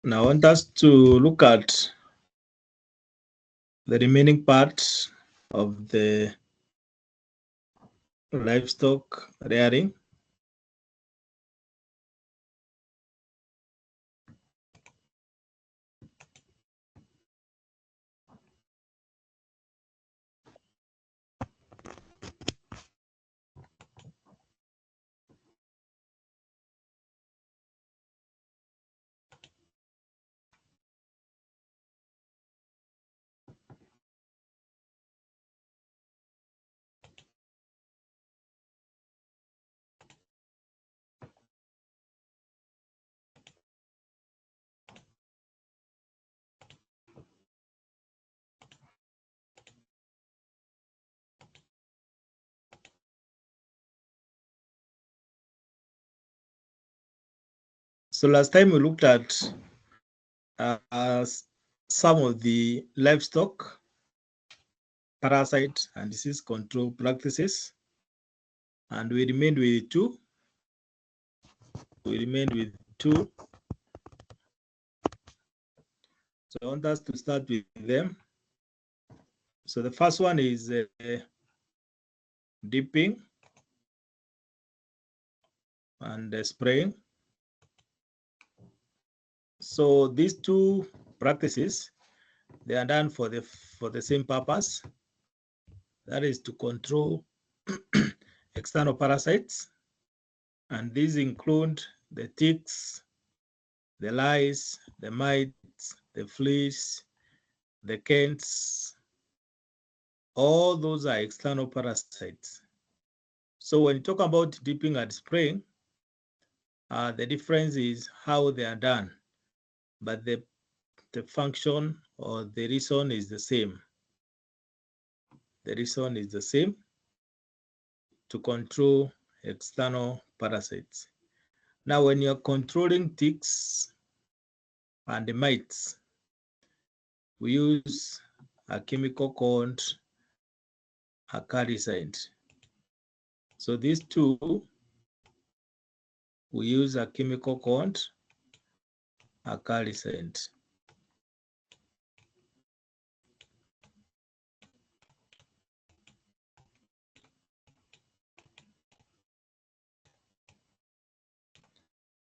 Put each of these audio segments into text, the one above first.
Now I want us to look at the remaining part of the livestock rearing. So last time we looked at some of the livestock parasite and disease control practices, and we remained with two. So I want us to start with them. So the first one is dipping and spraying. So these two practices, they are done for the same purpose. That is to control external parasites, and these include the ticks, the lice, the mites, the fleas, the cants. All those are external parasites. So when you talk about dipping and spraying, the difference is how they are done, but the function or the reason is the same. The reason is the same, to control external parasites. Now, when you're controlling ticks and the mites, we use a chemical called acaricide. So these two, we use a chemical called acaricide.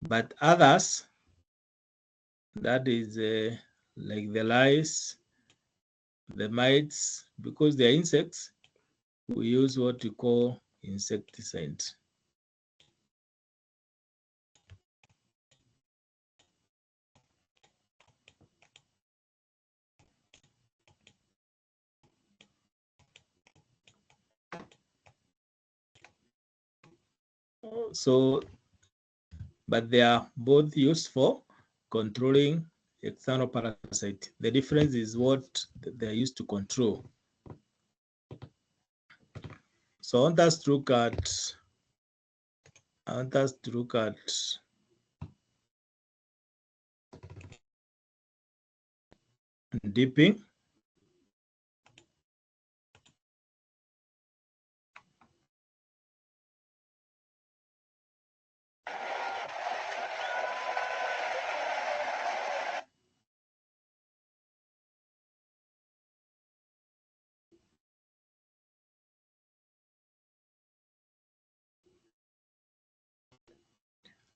But others, that is like the lice, the mites, because they are insects, we use what we call insecticide. So, but they are both used for controlling external parasite. The difference is what they are used to control. So I want us to look at dipping.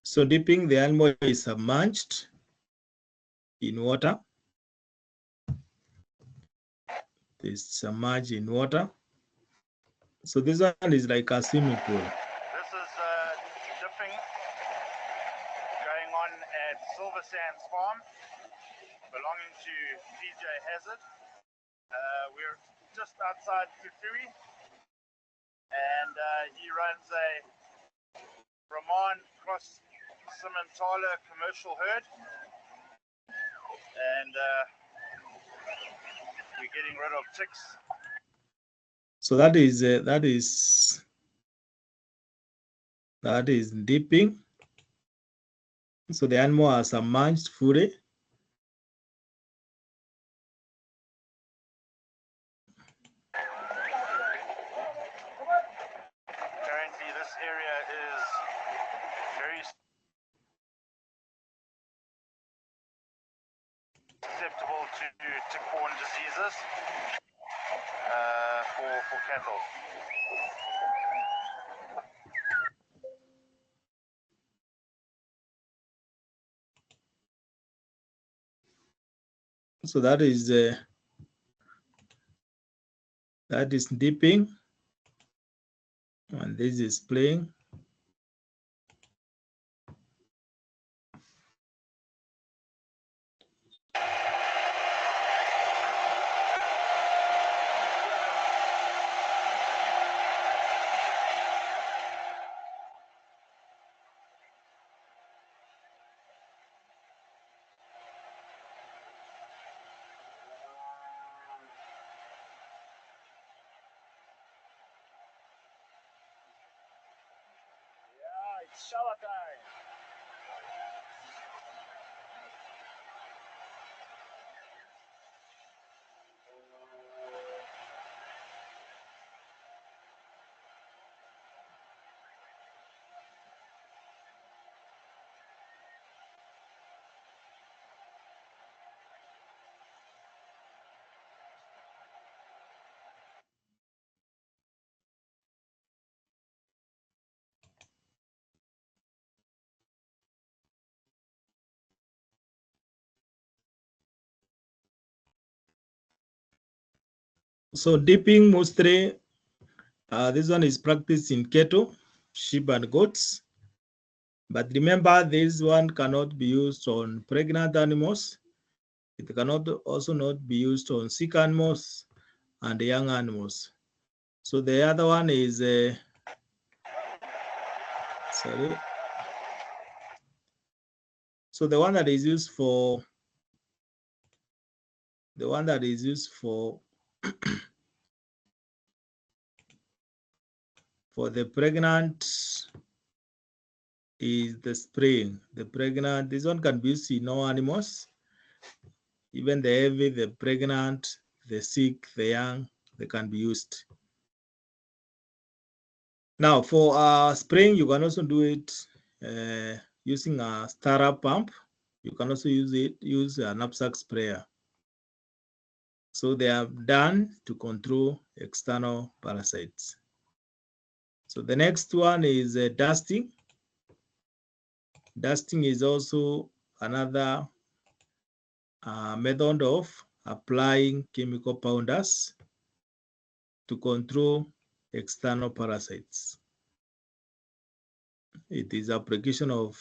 So dipping, the animal is submerged in water. It's submerged in water. So this one is like a swimming pool. This is dipping going on at Silver Sands Farm, belonging to PJ Hazard. We're just outside Kuturi, and he runs a Brahman cross Simmentala commercial herd, and we're getting rid of ticks. So that is dipping. So the animal are submerged fully. Currently, this area is very to tick-borne diseases for cattle. So that is dipping, and this is playing. Yeah, it's shower time. So dipping mostly, this one is practiced in cattle, sheep, and goats. But remember, this one cannot be used on pregnant animals. It cannot also not be used on sick animals and young animals. So the other one is sorry. So the one that is used for for the pregnant is the spraying. The pregnant, this one can be used in all animals, even the heavy, the pregnant, the sick, the young, they can be used. Now for spraying, you can also do it using a startup pump. You can also use a knapsack sprayer. So they are done to control external parasites. So the next one is dusting. Dusting is also another method of applying chemical powders to control external parasites. It is application of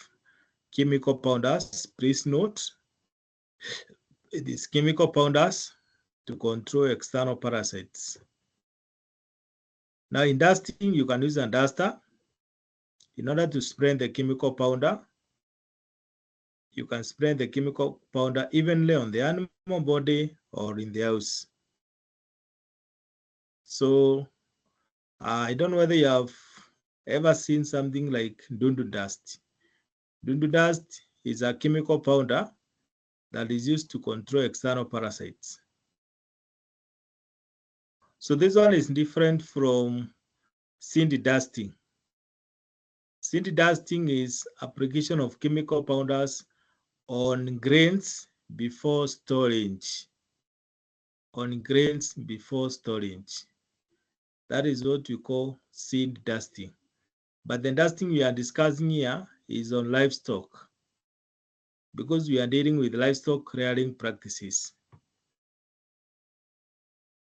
chemical powders. Please note, it is chemical powders to control external parasites. Now in dusting, you can use a duster in order to spray the chemical powder. You can spray the chemical powder evenly on the animal body or in the house. So I don't know whether you have ever seen something like dundu dust. Dundu dust is a chemical powder that is used to control external parasites. So this one is different from Cindy dusting. Cindy dusting is application of chemical powders on grains before storage. On grains before storage. That is what we call seed dusting. But the dusting we are discussing here is on livestock, because we are dealing with livestock rearing practices.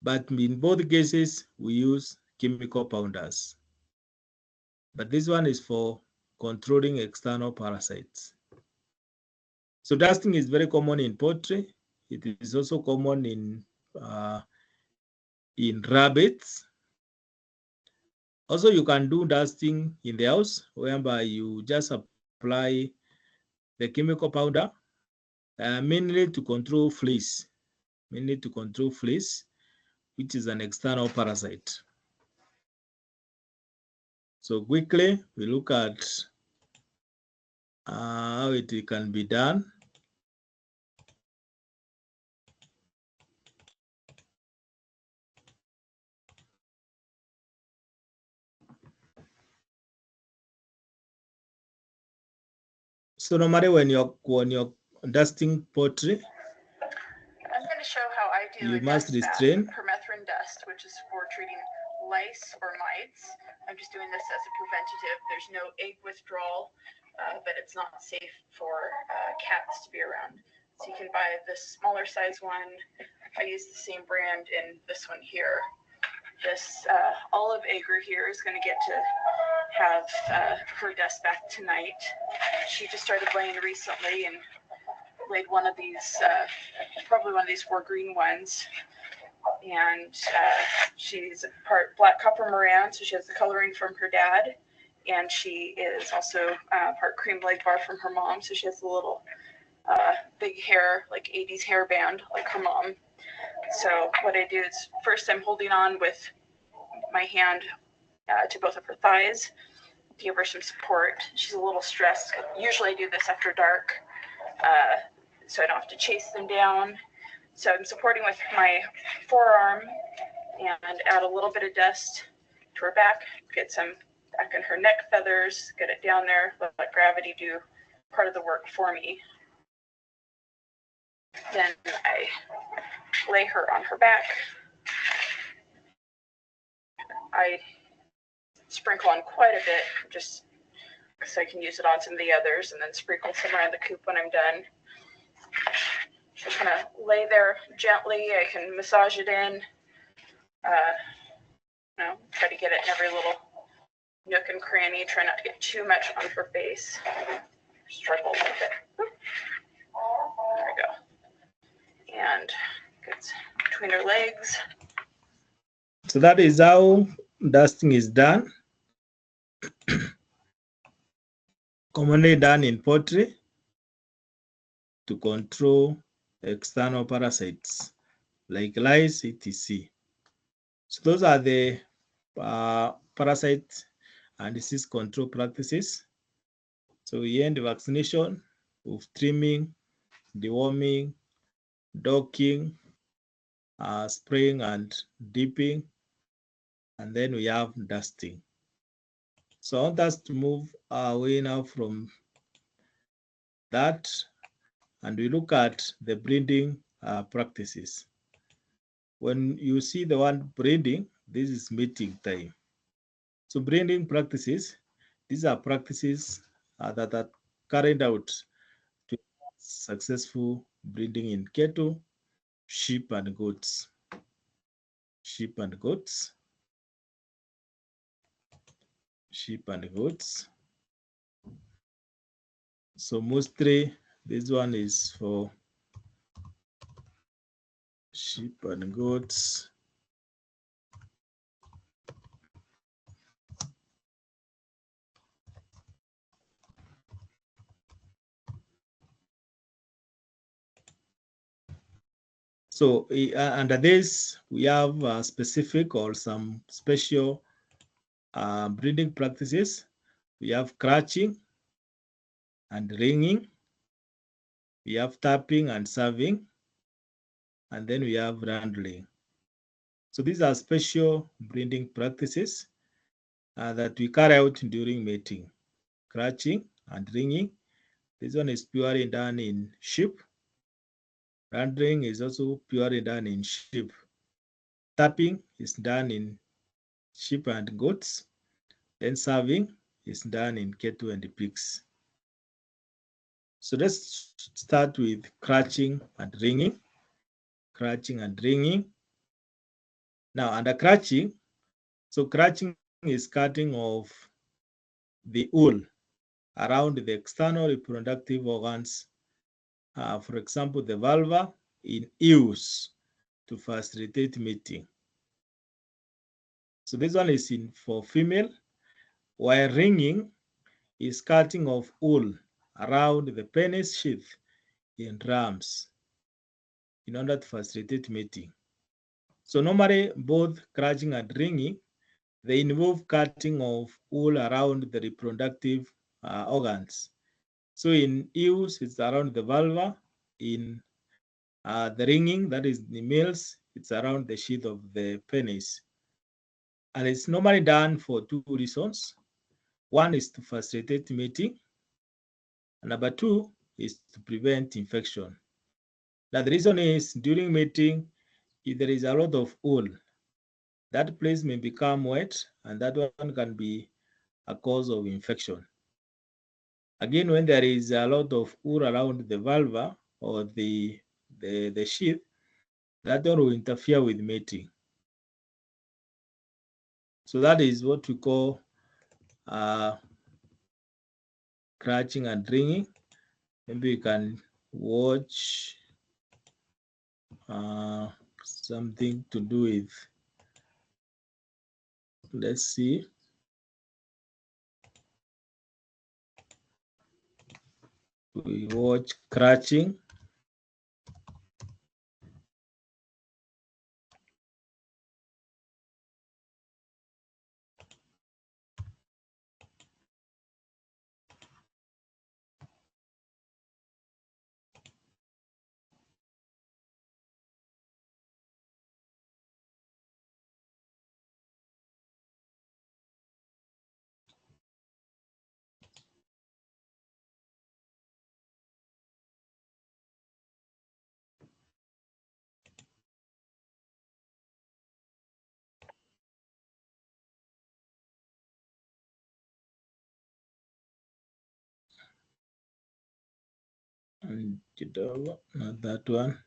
But in both cases, we use chemical powders. But this one is for controlling external parasites. So dusting is very common in poultry. It is also common in rabbits. Also, you can do dusting in the house, whereby you just apply the chemical powder, mainly to control fleas, which is an external parasite. So quickly, we look at how it can be done. So normally when you're dusting poultry, you must restrain. Permethrin dust, which is for treating lice or mites. I'm just doing this as a preventative. There's no egg withdrawal, but it's not safe for cats to be around. So you can buy this smaller size one. I use the same brand in this one here. This olive AGRIC here is going to get to have her dust bath tonight. She just started laying recently and laid one of these, probably one of these 4 green ones. And she's part black copper Moran, so she has the coloring from her dad. And she is also part cream leg bar from her mom, so she has a little big hair, like 80s hairband, like her mom. So what I do is first I'm holding on with my hand to both of her thighs to give her some support. She's a little stressed. Usually I do this after dark, so I don't have to chase them down. So I'm supporting with my forearm and add a little bit of dust to her back, get some back in her neck feathers, get it down there, let gravity do part of the work for me. Then I lay her on her back. I sprinkle on quite a bit, just so I can use it on some of the others, and then sprinkle some around the coop when I'm done. Just kind of lay there gently. I can massage it in. Try to get it in every little nook and cranny. Try not to get too much on her face. Struggle with it. There we go. And gets between her legs. So that is how dusting is done. Commonly done in poultry to control external parasites like lice, etc. So those are the parasite and disease control practices. So we end vaccination with trimming, deworming, docking, spraying and dipping, and then we have dusting. So I want us to move away now from that, and we look at the breeding practices. When you see the word breeding, this is mating time. So breeding practices, these are practices that are carried out to successful breeding in cattle, sheep and goats. Sheep and goats. Sheep and goats. So mostly this one is for sheep and goats. So under this, we have specific or some special breeding practices. We have crouching and ringing. We have tapping and serving. And then we have randling. So these are special breeding practices that we carry out during mating. Crouching and ringing. This one is purely done in sheep. Randling is also purely done in sheep. Tapping is done in sheep and goats. Then serving is done in cattle and pigs. So let's start with crouching and ringing. Crouching and ringing. Now under crouching, so crouching is cutting of the wool around the external reproductive organs. For example, the vulva in ewes to facilitate mating. So this one is for female, while ringing is cutting of wool around the penis sheath in rams in order to facilitate mating. So normally both crouching and ringing, they involve cutting of wool around the reproductive organs. So in ewes, it's around the vulva. In the ringing, that is the males, it's around the sheath of the penis. And it's normally done for 2 reasons. One is to facilitate mating, and number 2 is to prevent infection. Now the reason is during mating, if there is a lot of wool, that place may become wet, and that one can be a cause of infection. Again, when there is a lot of wool around the vulva or the sheath, that one will interfere with mating. So that is what we call scratching and ringing. Maybe you can watch something to do with, let's see. We watch scratching. And not that one.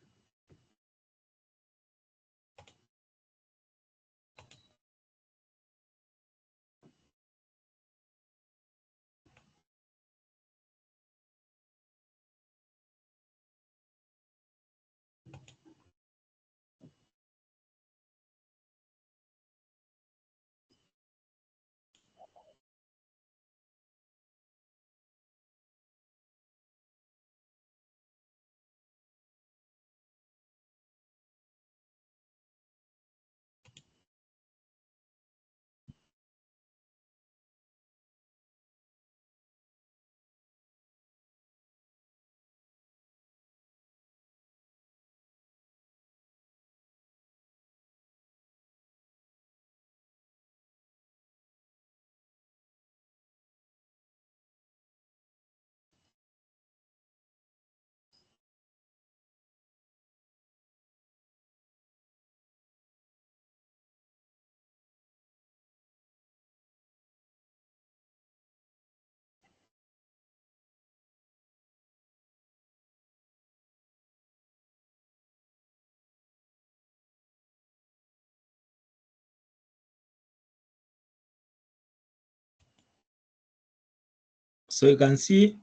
So you can see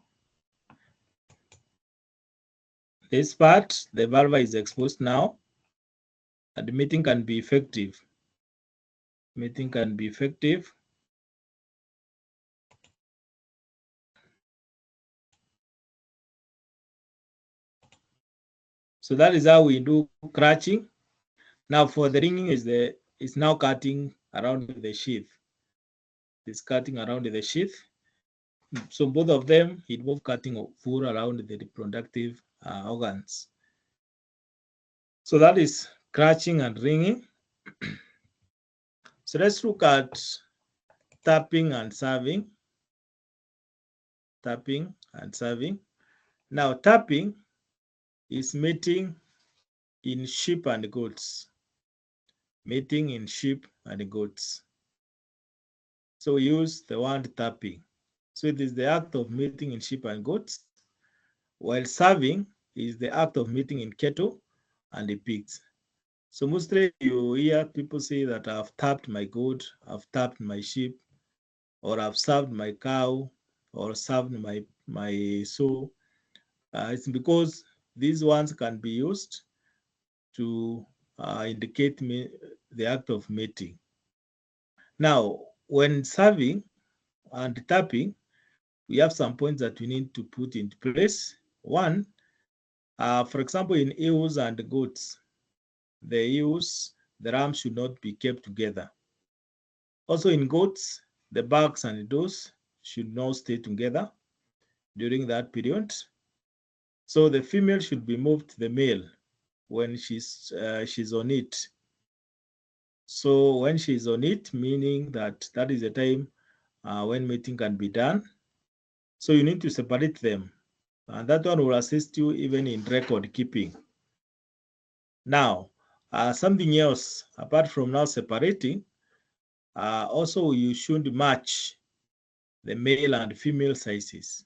this part, the vulva is exposed now, and mating can be effective. Mating can be effective. So that is how we do scratching. Now for the ringing is now cutting around the sheath. It's cutting around the sheath. So both of them involve cutting of wool around the reproductive organs. So that is scratching and ringing. So let's look at tapping and serving. Tapping and serving. Now tapping is mating in sheep and goats. Mating in sheep and goats. So we use the word tapping. So it is the act of mating in sheep and goats, while serving is the act of mating in cattle and the pigs. So mostly you hear people say that I've tapped my goat, I've tapped my sheep, or I've served my cow, or served my sow. It's because these ones can be used to indicate the act of mating. Now, when serving and tapping, we have some points that we need to put into place. One, for example, in ewes and goats, the ewes, the rams should not be kept together. Also in goats, the bucks and the does should not stay together during that period. So the female should be moved to the male when she's on it. So when she's on it, meaning that is the time when mating can be done. So you need to separate them, and that one will assist you even in record keeping. Now, Something else, apart from now separating, also you should match the male and female sizes.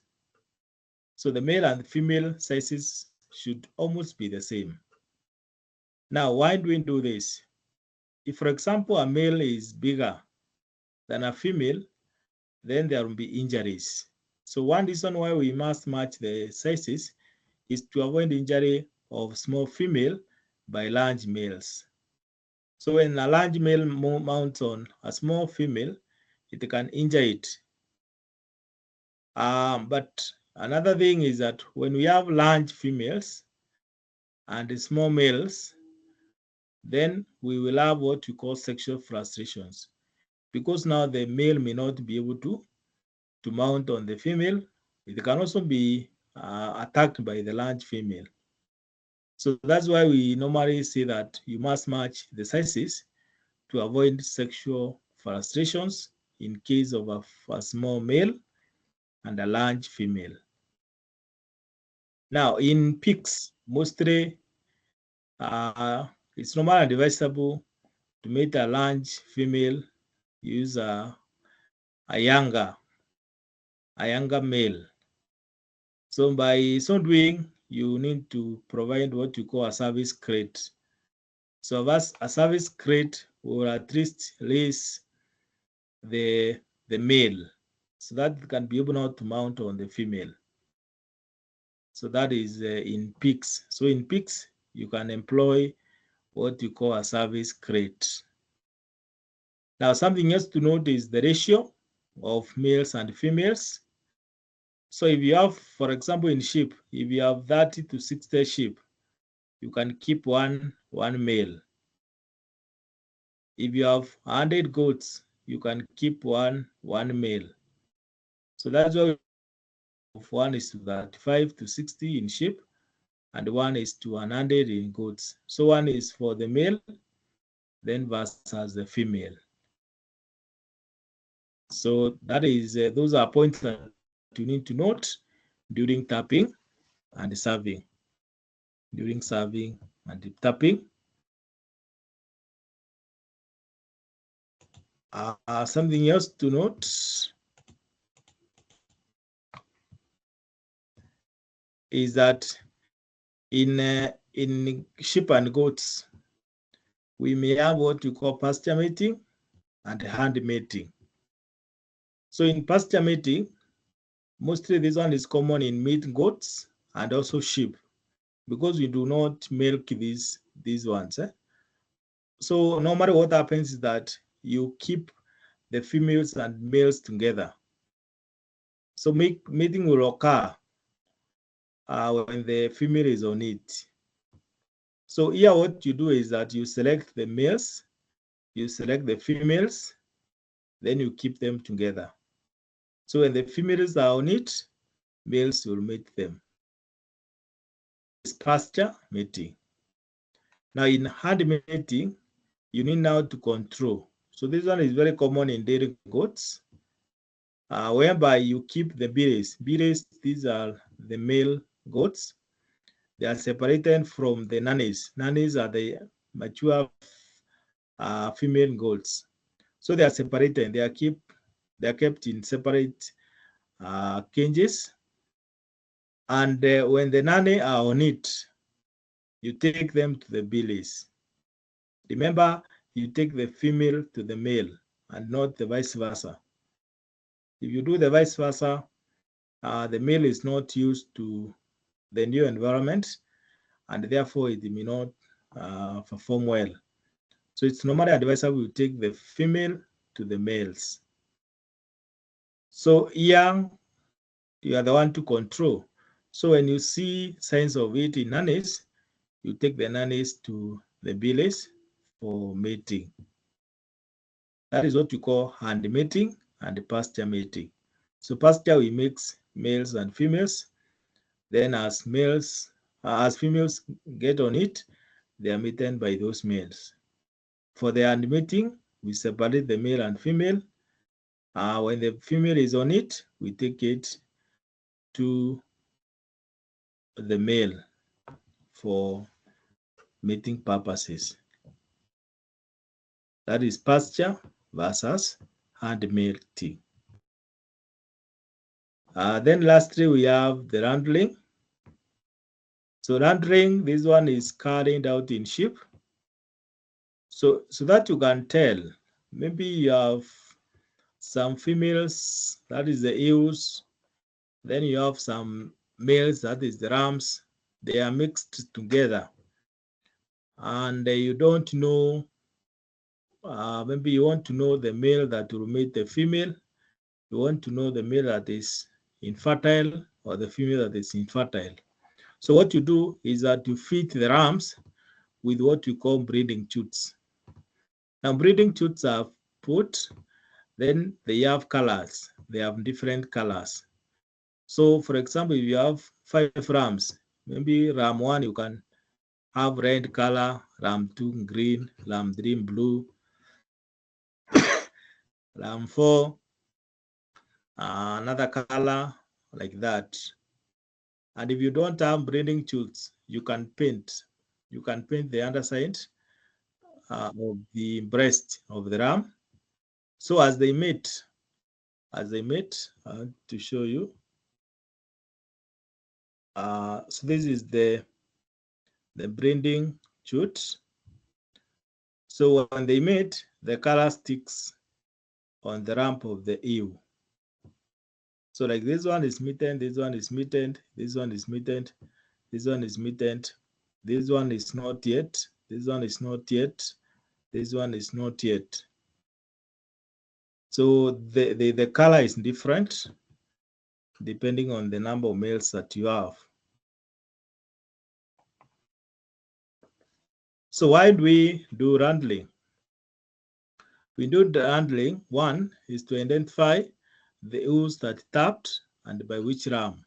So the male and female sizes should almost be the same. Now, why do we do this? If, for example, a male is bigger than a female, then there will be injuries. So one reason why we must match the sizes is to avoid injury of small female by large males. So when a large male mounts on a small female, it can injure it. But another thing is that when we have large females and small males, then we will have what we call sexual frustrations, because now the male may not be able to mount on the female. It can also be attacked by the large female. So that's why we normally say that you must match the sizes to avoid sexual frustrations in case of a small male and a large female. Now, in pigs, mostly it's normal and advisable to mate a large female, use a younger male. So by so doing, you need to provide what you call a service crate. So a service crate will at least raise the male so that it can be able now to mount on the female. So that is in pigs. So in pigs, you can employ what you call a service crate. Now, something else to note is the ratio of males and females. So if you have, for example, in sheep, if you have 30 to 60 sheep, you can keep one male. If you have 100 goats, you can keep one male. So that's why 1 is to 35 to 60 in sheep, and 1 is to 100 in goats. So 1 is for the male, then versus the female. So that is those are points that you need to note during tapping and serving. During serving and tapping. Something else to note is that in sheep and goats, we may have what we call pasture mating and hand mating. So in pasture mating, mostly this one is common in meat goats and also sheep, because we do not milk these ones. So normally what happens is that you keep the females and males together. So mating will occur when the female is on it. So here what you do is that you select the males, you select the females, then you keep them together. So when the females are on it, males will mate them. It's pasture mating. Now in hand mating, you need now to control. So this one is very common in dairy goats, whereby you keep the beres. Beres, these are the male goats. They are separated from the nannies. Nannies are the mature female goats. So they are separated. They are kept in separate cages. And when the nanny are on it, you take them to the billies. Remember, you take the female to the male and not the vice versa. If you do the vice versa, the male is not used to the new environment, and therefore it may not perform well. So it's normally advisable you take the female to the males. So here, you are the one to control. So when you see signs of it in nannies, you take the nannies to the billies for mating. That is what you call hand mating and pasture mating. So pasture, we mix males and females. Then as females get on it, they are mated by those males. For the hand mating, we separate the male and female. When the female is on it, we take it to the male for mating purposes. That is pasture versus hand milking. Then lastly, we have the handling. So handling, this one is carried out in sheep. So that you can tell, maybe you have some females, that is the ewes. Then you have some males, that is the rams. They are mixed together. And you don't know, maybe you want to know the male that will mate the female. You want to know the male that is infertile or the female that is infertile. So what you do is that you feed the rams with what we call breeding chutes. Now breeding chutes are put, then they have colors. They have different colors. So for example, if you have 5 rams, maybe ram 1 you can have red color, ram 2 green, ram 3 blue, ram 4 another color like that. And if you don't have breeding chutes, you can paint. You can paint the underside of the breast of the ram. So as they mate, to show you. So this is the breeding chute. So when they mate, the color sticks on the rump of the ewe. So like this one is mittened, this one is mittened, this one is mittened, this one is mittened, this one is not yet, this one is not yet, this one is not yet. So the color is different depending on the number of males that you have. So why do we do handling? We do the handling. One is to identify the ewes that tapped and by which ram.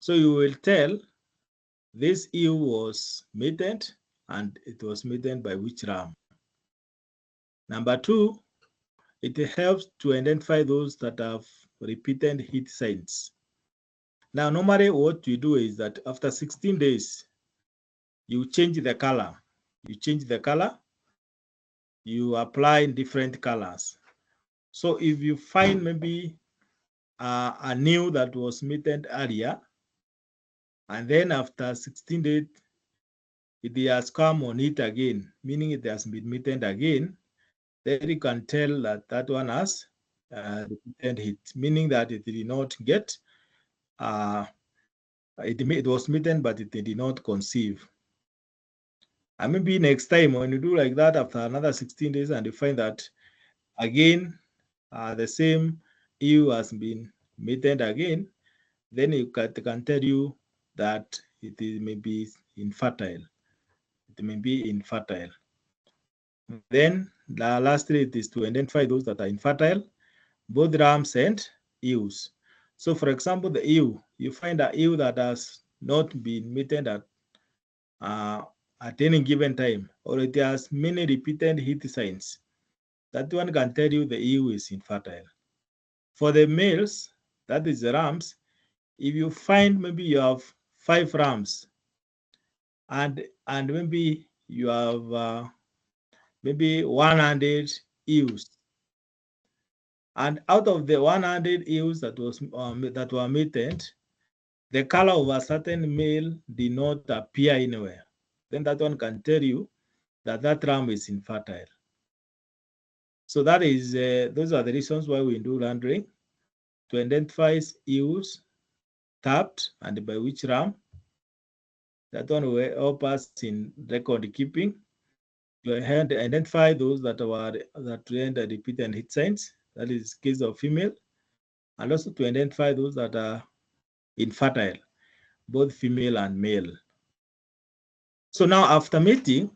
So you will tell this ewe was mated and it was mated by which ram. Number two, it helps to identify those that have repeated heat signs. Now, normally what we do is that after 16 days, you change the color. You change the color, you apply different colors. So if you find maybe a new that was mated earlier, and then after 16 days, it has come on it again, meaning it has been mated again, then you can tell that that one has repeated heat, meaning that it did not get, it was mated, but it did not conceive. And maybe next time when you do like that after another 16 days and you find that again, the same ewe has been mated again, then you can tell you that it may be infertile. It may be infertile. Then lastly, it is to identify those that are infertile, both rams and ewes. So for example, the ewe, you find an ewe that has not been mated at any given time, or it has many repeated heat signs. That one can tell you the ewe is infertile. For the males, that is the rams, if you find maybe you have 5 rams and maybe you have maybe 100 ewes, and out of the 100 ewes that were mated, the color of a certain male did not appear anywhere, then that one can tell you that that ram is infertile. So that is those are the reasons why we do rendering, to identify ewes tapped and by which ram. That one will help us in record keeping, to identify those that render repeated heat signs, that is case of female, and also to identify those that are infertile, both female and male. So now after mating,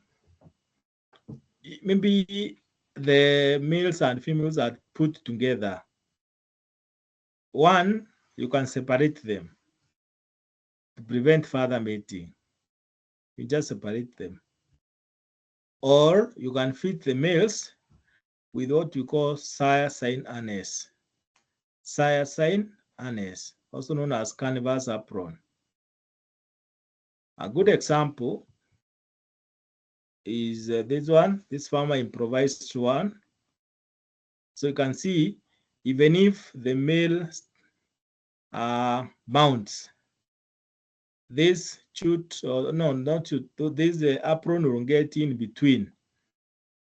maybe the males and females are put together. One, you can separate them to prevent further mating. You just separate them. Or you can feed the males with what we call sire sign harness. Sire sign harness, also known as canvas apron. A good example is this one. This farmer improvised one. So you can see, even if the male mounts, this chute, or no, not chute, this apron will get in between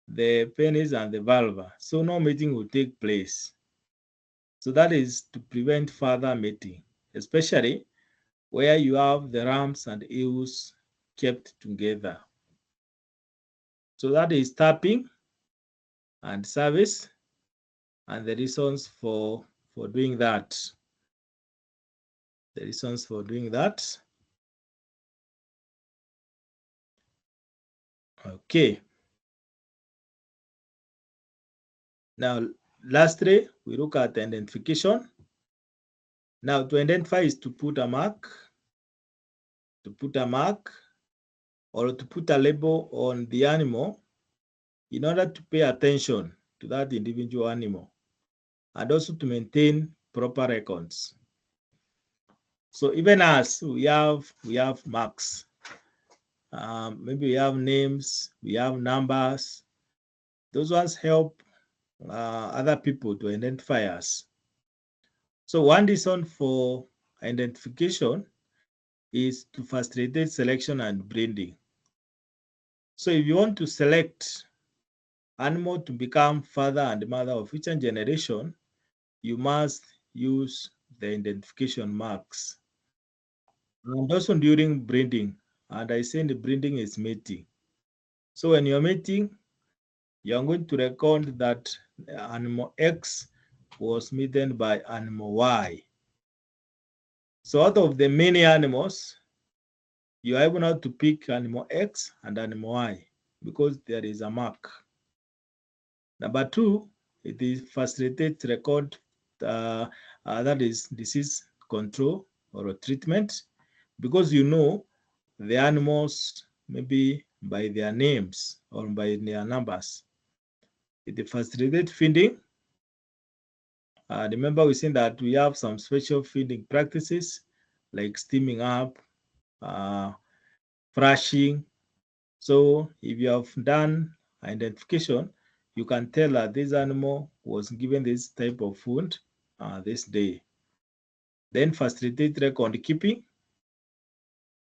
the penis and the vulva. So no mating will take place. So that is to prevent further mating, especially where you have the rams and ewes kept together. So that is tapping and service, and the reasons for doing that. The reasons for doing that. Okay. Now, lastly, we look at identification. Now, to identify is to put a mark, or to put a label on the animal in order to pay attention to that individual animal, and also to maintain proper records. So even as we have marks, maybe we have names, we have numbers. Those ones help other people to identify us. So one reason for identification is to facilitate selection and breeding. So if you want to select animal to become father and mother of future generation, you must use the identification marks. And also during breeding, and I say the breeding is mating. So when you're mating, you're going to record that animal X was mated by animal Y. So out of the many animals, you are able now to pick animal X and animal Y because there is a mark. Number two, it is facilitates record that is disease control or treatment, because you know the animals maybe by their names or by their numbers. It facilitates feeding. Remember, we seen that we have some special feeding practices like steaming up, brushing. So if you have done identification, you can tell that this animal was given this type of food this day. Then facilitate record keeping,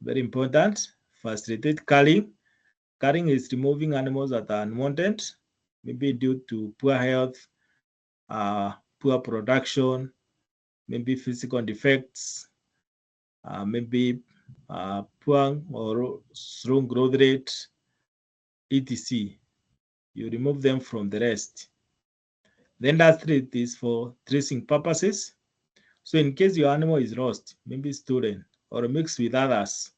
very important. Facilitate culling. Culling is removing animals that are unwanted, maybe due to poor health, poor production, maybe physical defects, maybe poor or strong growth rate, etc. You remove them from the rest. Then lastly, it is for tracing purposes. So in case your animal is lost, maybe stolen or mixed with others,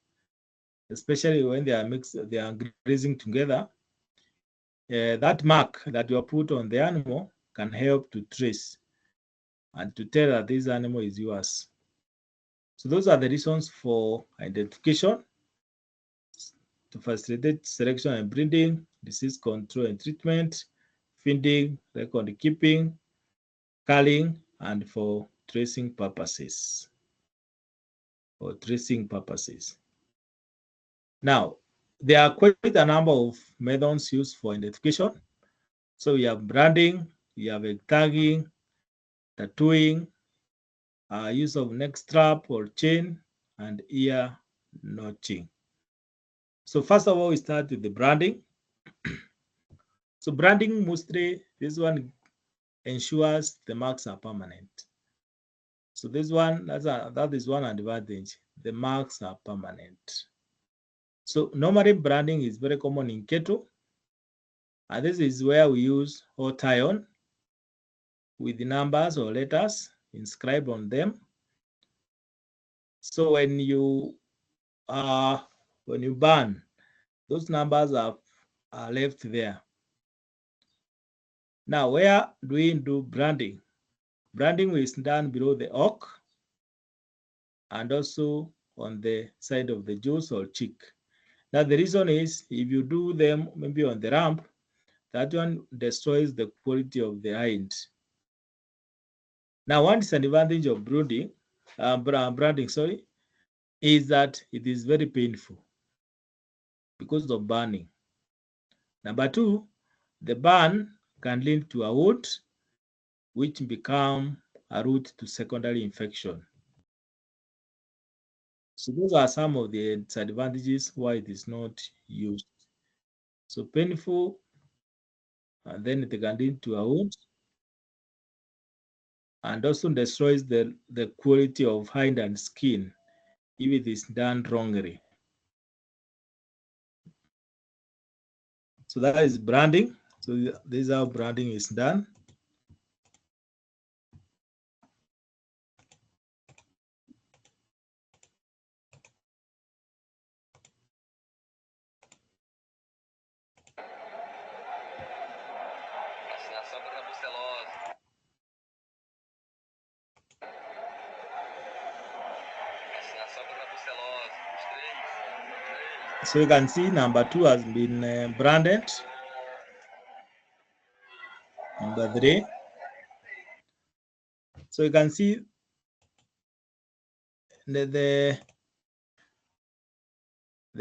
especially when they are mixed, they are grazing together, that mark that you are put on the animal can help to trace and to tell that this animal is yours. So those are the reasons for identification: to facilitate selection and breeding, disease control and treatment, feeding, record keeping, culling, and for tracing purposes. Now, there are quite a number of methods used for identification. So we have branding, we have tagging, tattooing, use of neck strap or chain, and ear notching. So first of all, we start with the branding. So branding, mostly this one ensures the marks are permanent. So this one, that is one advantage. The marks are permanent. So normally branding is very common in cattle, and this is where we use hot iron with the numbers or letters inscribed on them. So when you burn, those numbers are left there. Now, where do we do branding? Branding is done below the hock and also on the side of the jaws or cheek. Now, the reason is if you do them maybe on the rump, that one destroys the quality of the hind. Now, one disadvantage of branding, is that it is very painful because of burning. Number two, the burn can lead to a wound, which become a route to secondary infection. So those are some of the disadvantages why it is not used. So painful, and then it can lead to a wound, and also destroys the quality of hide and skin if it is done wrongly. So that is branding. So this is how branding is done. So you can see number 2 has been branded. Number 3. So you can see the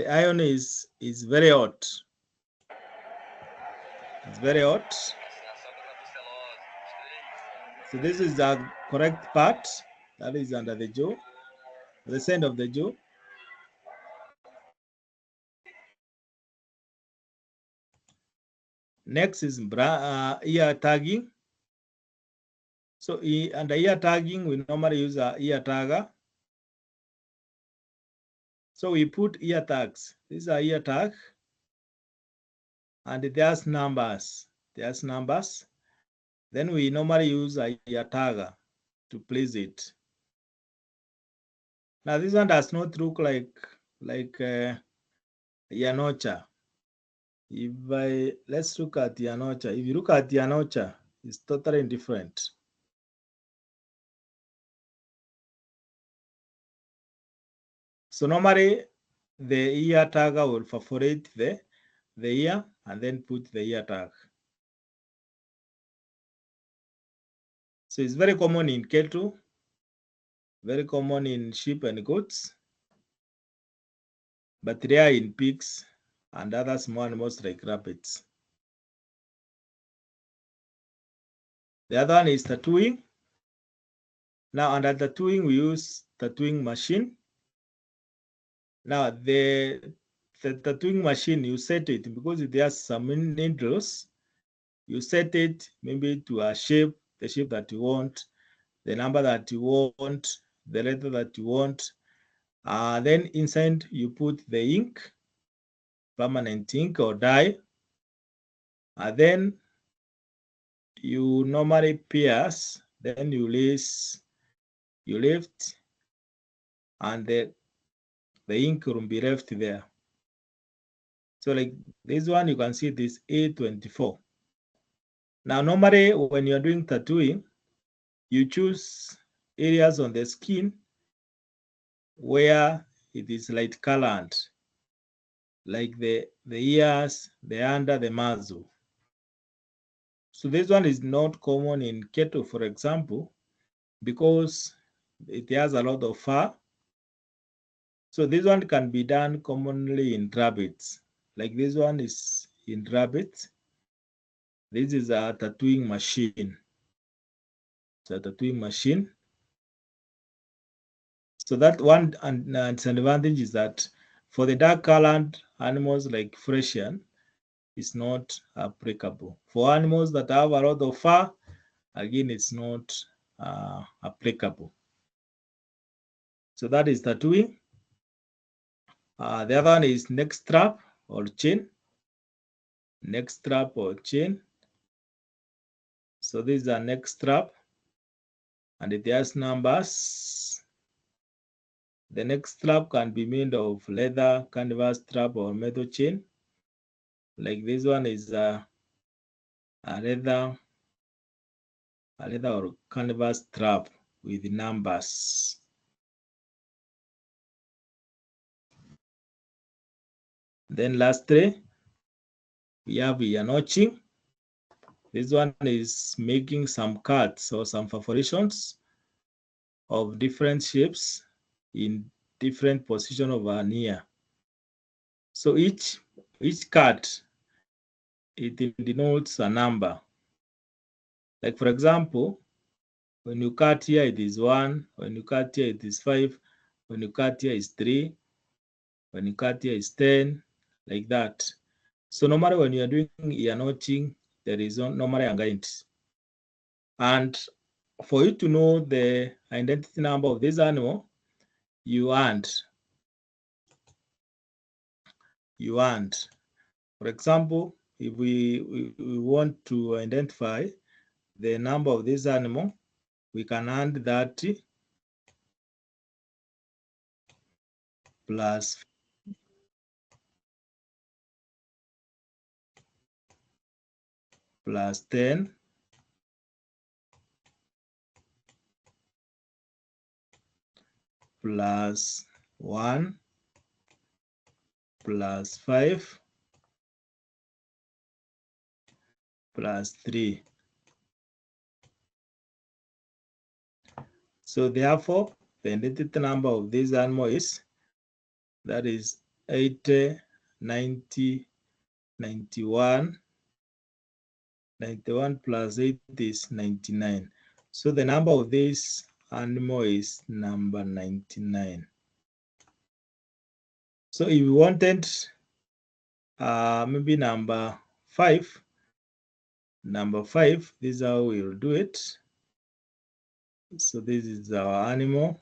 iron is very hot. It's very hot. So this is the correct part. That is under the jaw, the side of the jaw. Next is ear tagging. So under ear tagging, we normally use a ear tagger. So we put ear tags. These are ear tag, and there's numbers. There's numbers. Then we normally use a ear tagger to place it. Now this one does not look like Yanocha. Let's look at Yanocha. If you look at Yanocha, it's totally different. So normally the ear tagger will perforate the ear and then put the ear tag. So it's very common in cattle, very common in sheep and goats, but rare in pigs and other small animals like rabbits. The other one is tattooing. Now under tattooing, we use tattooing machine. Now the tattooing machine, you set it because it has some needles. You set it maybe to a shape, the shape that you want, the number that you want, the letter that you want. Then inside you put the ink, permanent ink or dye. Then you normally pierce, then you lift, and the ink will be left there. So like this one, you can see this A24. Now normally when you're doing tattooing, you choose areas on the skin where it is light colored, like the ears, the under, the muzzle. So this one is not common in cattle, for example, because it has a lot of fur. So this one can be done commonly in rabbits. Like this one is in rabbits. This is a tattooing machine. It's a tattooing machine. So that one advantage is that for the dark colored animals like Frisian, it's not applicable. For animals that have a lot of fur, again, it's not applicable. So that is tattooing. The other one is neck strap or chain. Neck strap or chain. So this is a neck strap, and it has numbers. The neck strap can be made of leather, canvas strap, or metal chain. Like this one is a leather or canvas strap with numbers. Then lastly, we have ear notching. This one is making some cuts or some perforations of different shapes in different position of an ear. So each cut it denotes a number. Like for example, when you cut here, it is 1. When you cut here, it is 5. When you cut here, is 3. When you cut here, is 10. Like that. So normally when you are doing ear notching, there is normally a guide. And for you to know the identity number of this animal, you add. For example, if we want to identify the number of this animal, we can add 30 plus 10 plus 1 plus 5 plus 3. So therefore, the identity number of this animal is, that is 80, 90, 91. 91 plus 8 is 99. So the number of this animal is number 99. So if you wanted maybe number 5, this is how we'll do it. So this is our animal.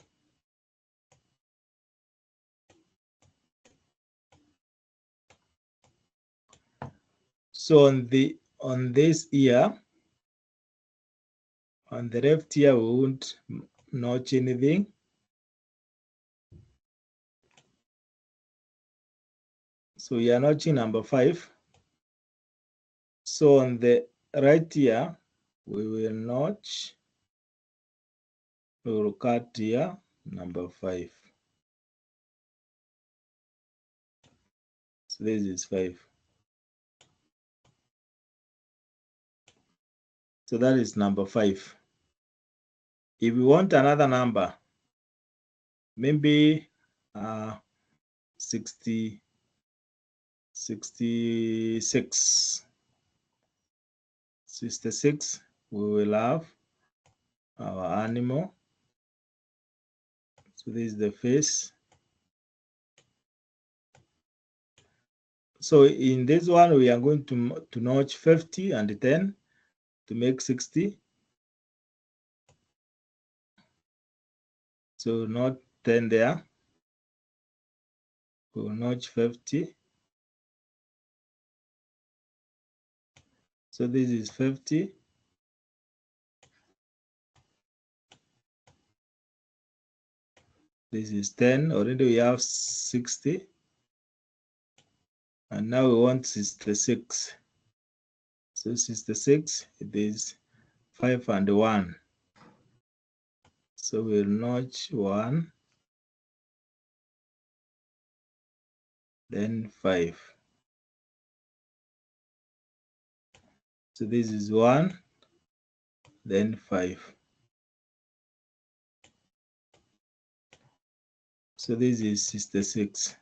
So on this ear, on the left ear, we won't notch anything. So we are notching number 5. So on the right ear, we will notch, we will cut here number 5. So this is 5. So that is number 5. If we want another number, maybe 66. 66, we will have our animal. So this is the face. So in this one, we are going to notch 50 and 10 to make 60. So not 10 there. We'll notch 50. So this is 50. This is 10. Already we have 60. And now we want 66. So 66, it is 5 and 1. So we'll notch 1, then 5. So this is 1, then 5. So this is 66.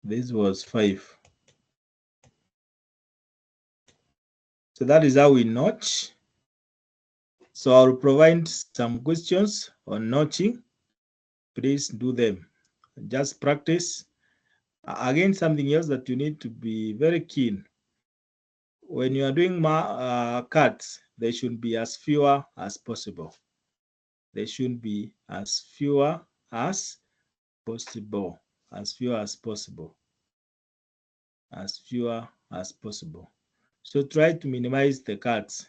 This was 5. So that is how we notch. So I'll provide some questions on notching. Please do them. Just practice. Again, something else that you need to be very keen. When you are doing cuts, they should be as fewer as possible. They should be as fewer as possible. As fewer as possible. As fewer as possible. So try to minimize the cuts,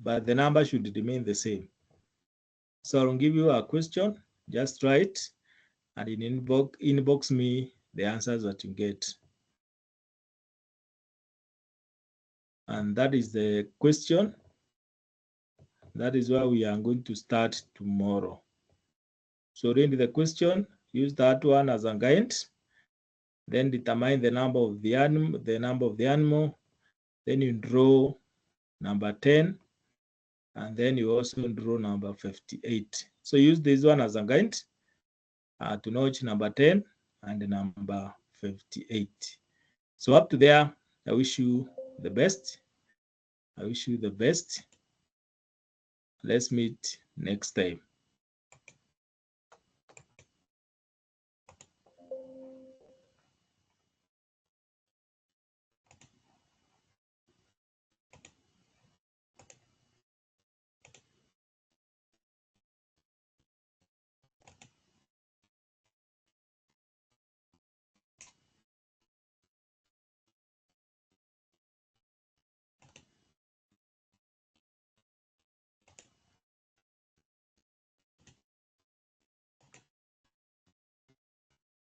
but the number should remain the same. So I'll give you a question, just try it, and inbox me the answers that you get. And that is the question. That is where we are going to start tomorrow. So read the question, use that one as a guide, then determine the number of the animal, then you draw number 10, and then you also draw number 58. So use this one as a guide to notch number 10 and number 58. So up to there, I wish you the best. I wish you the best. Let's meet next time.